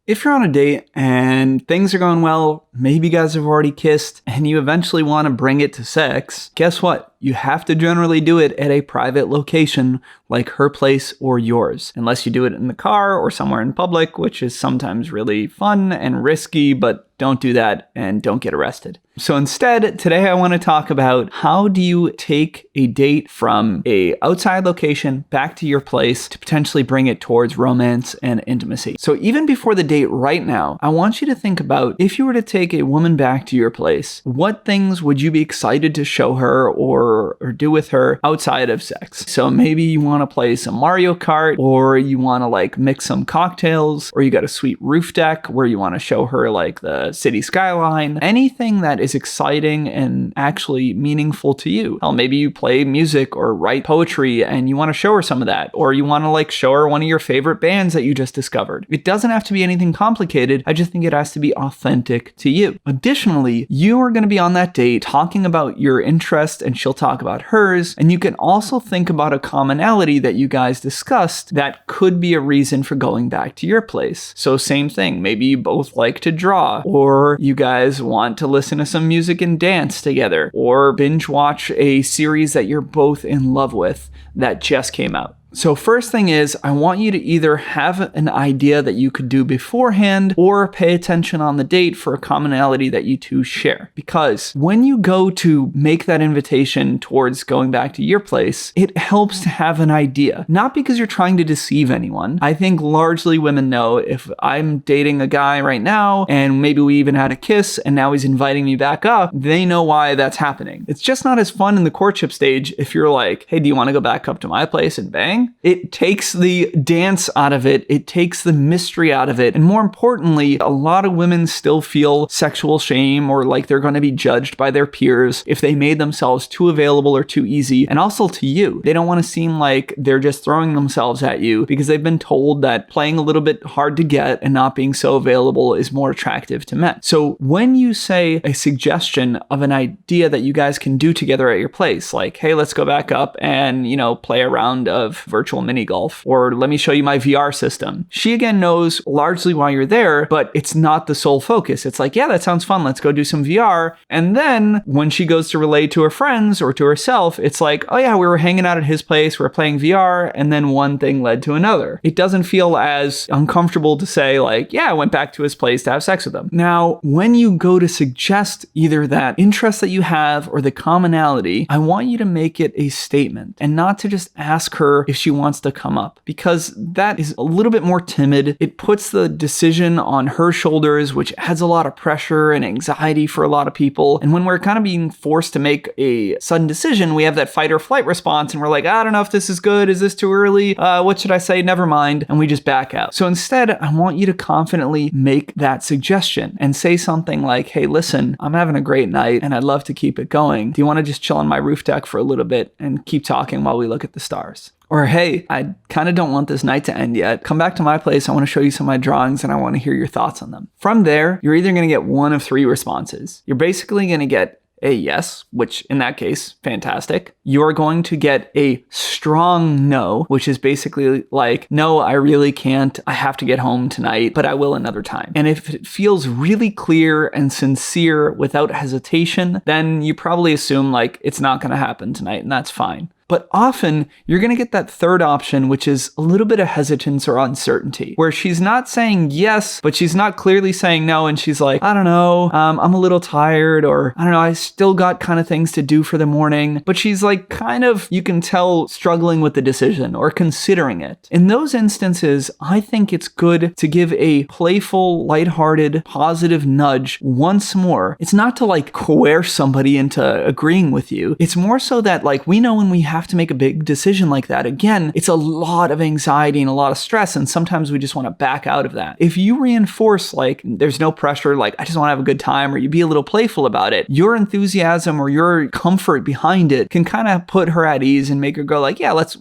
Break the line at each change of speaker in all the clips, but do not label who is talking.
If you're on a date and things are going well, maybe you guys have already kissed, and you eventually want to bring it to sex, guess what? You have to generally do it at a private location like her place or yours, unless you do it in the car or somewhere in public, which is sometimes really fun and risky, but don't do that and don't get arrested. So instead, today I want to talk about how do you take a date from a outside location back to your place to potentially bring it towards romance and intimacy. So even before the date right now, I want you to think about if you were to take a woman back to your place, what things would you be excited to show her or do with her outside of sex? So maybe you want to play some Mario Kart, or you want to like mix some cocktails, or you got a sweet roof deck where you want to show her like the city skyline, anything that is exciting and actually meaningful to you. Hell, maybe you play music or write poetry and you want to show her some of that, or you want to like show her one of your favorite bands that you just discovered. It doesn't have to be anything complicated. I just think it has to be authentic to you. Additionally, you are going to be on that date talking about your interest and she'll talk about hers, and you can also think about a commonality that you guys discussed that could be a reason for going back to your place. So same thing, maybe you both like to draw, or you guys want to listen to some music and dance together, or binge watch a series that you're both in love with that just came out. So first thing is, I want you to either have an idea that you could do beforehand or pay attention on the date for a commonality that you two share. Because when you go to make that invitation towards going back to your place, it helps to have an idea. Not because you're trying to deceive anyone. I think largely women know if I'm dating a guy right now and maybe we even had a kiss and now he's inviting me back up, they know why that's happening. It's just not as fun in the courtship stage if you're like, hey, do you want to go back up to my place and bang? It takes the dance out of it. It takes the mystery out of it. And more importantly, a lot of women still feel sexual shame or like they're going to be judged by their peers if they made themselves too available or too easy. And also to you, they don't want to seem like they're just throwing themselves at you because they've been told that playing a little bit hard to get and not being so available is more attractive to men. So when you say a suggestion of an idea that you guys can do together at your place, like, hey, let's go back up and, play a round of virtual mini golf, or let me show you my VR system. She again knows largely why you're there, but it's not the sole focus. It's like, yeah, that sounds fun. Let's go do some VR. And then when she goes to relate to her friends or to herself, it's like, oh yeah, we were hanging out at his place, we were playing VR, and then one thing led to another. It doesn't feel as uncomfortable to say like, yeah, I went back to his place to have sex with him. Now, when you go to suggest either that interest that you have or the commonality, I want you to make it a statement and not to just ask her if she wants to come up, because that is a little bit more timid. It puts the decision on her shoulders, which adds a lot of pressure and anxiety for a lot of people. And when we're kind of being forced to make a sudden decision, we have that fight or flight response and we're like, I don't know if this is good. Is this too early? What should I say? Never mind. And we just back out. So instead, I want you to confidently make that suggestion and say something like, hey, listen, I'm having a great night and I'd love to keep it going. Do you want to just chill on my roof deck for a little bit and keep talking while we look at the stars? Or, hey, I kind of don't want this night to end yet. Come back to my place. I want to show you some of my drawings and I want to hear your thoughts on them. From there, you're either going to get one of three responses. You're basically going to get a yes, which in that case, fantastic. You're going to get a strong no, which is basically like, no, I really can't. I have to get home tonight, but I will another time. And if it feels really clear and sincere without hesitation, then you probably assume like it's not going to happen tonight, and that's fine. But often you're going to get that third option, which is a little bit of hesitance or uncertainty, where she's not saying yes, but she's not clearly saying no. And she's like, I don't know, I'm a little tired, or I don't know, I still got kind of things to do for the morning. But she's like kind of, you can tell, struggling with the decision or considering it. In those instances, I think it's good to give a playful, lighthearted, positive nudge once more. It's not to like coerce somebody into agreeing with you. It's more so that like we know when we have to make a big decision like that, again, it's a lot of anxiety and a lot of stress, and sometimes we just want to back out of that. If you reinforce like there's no pressure, like I just want to have a good time, or you be a little playful about it, your enthusiasm or your comfort behind it can kind of put her at ease and make her go like, yeah, let's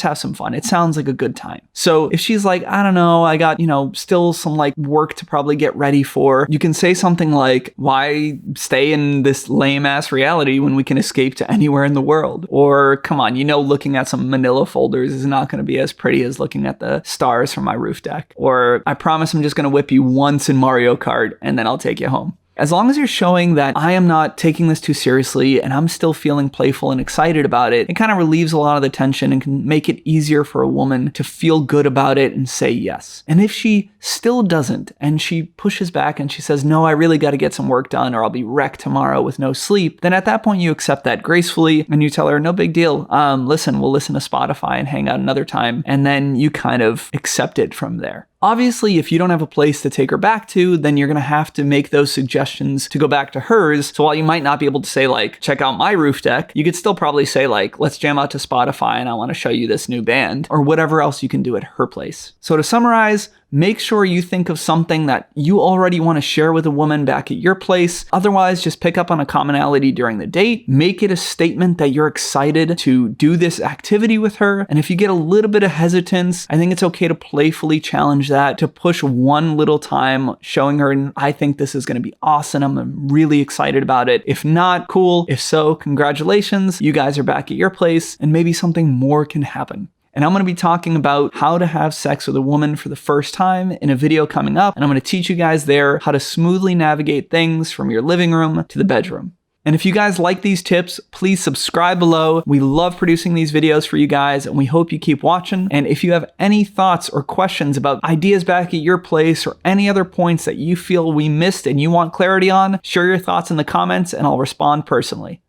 have some fun. It sounds like a good time. So if she's like, I don't know, I got, still some like work to probably get ready for, you can say something like, why stay in this lame ass reality when we can escape to anywhere in the world? Or come on, you know, looking at some manila folders is not going to be as pretty as looking at the stars from my roof deck. Or I promise I'm just going to whip you once in Mario Kart and then I'll take you home. As long as you're showing that I am not taking this too seriously and I'm still feeling playful and excited about it, it kind of relieves a lot of the tension and can make it easier for a woman to feel good about it and say yes. And if she still doesn't and she pushes back and she says, no, I really got to get some work done or I'll be wrecked tomorrow with no sleep, then at that point you accept that gracefully and you tell her, no big deal. Listen, we'll listen to Spotify and hang out another time. And then you kind of accept it from there. Obviously, if you don't have a place to take her back to, then you're going to have to make those suggestions to go back to hers. So while you might not be able to say like, check out my roof deck, you could still probably say like, let's jam out to Spotify and I want to show you this new band or whatever else you can do at her place. So to summarize, make sure you think of something that you already want to share with a woman back at your place. Otherwise, just pick up on a commonality during the date. Make it a statement that you're excited to do this activity with her. And if you get a little bit of hesitance, I think it's okay to playfully challenge that, to push one little time, showing her, I think this is going to be awesome. I'm really excited about it. If not, cool. If so, congratulations. You guys are back at your place and maybe something more can happen. And I'm going to be talking about how to have sex with a woman for the first time in a video coming up. And I'm going to teach you guys there how to smoothly navigate things from your living room to the bedroom. And if you guys like these tips, please subscribe below. We love producing these videos for you guys and we hope you keep watching. And if you have any thoughts or questions about ideas back at your place or any other points that you feel we missed and you want clarity on, share your thoughts in the comments and I'll respond personally.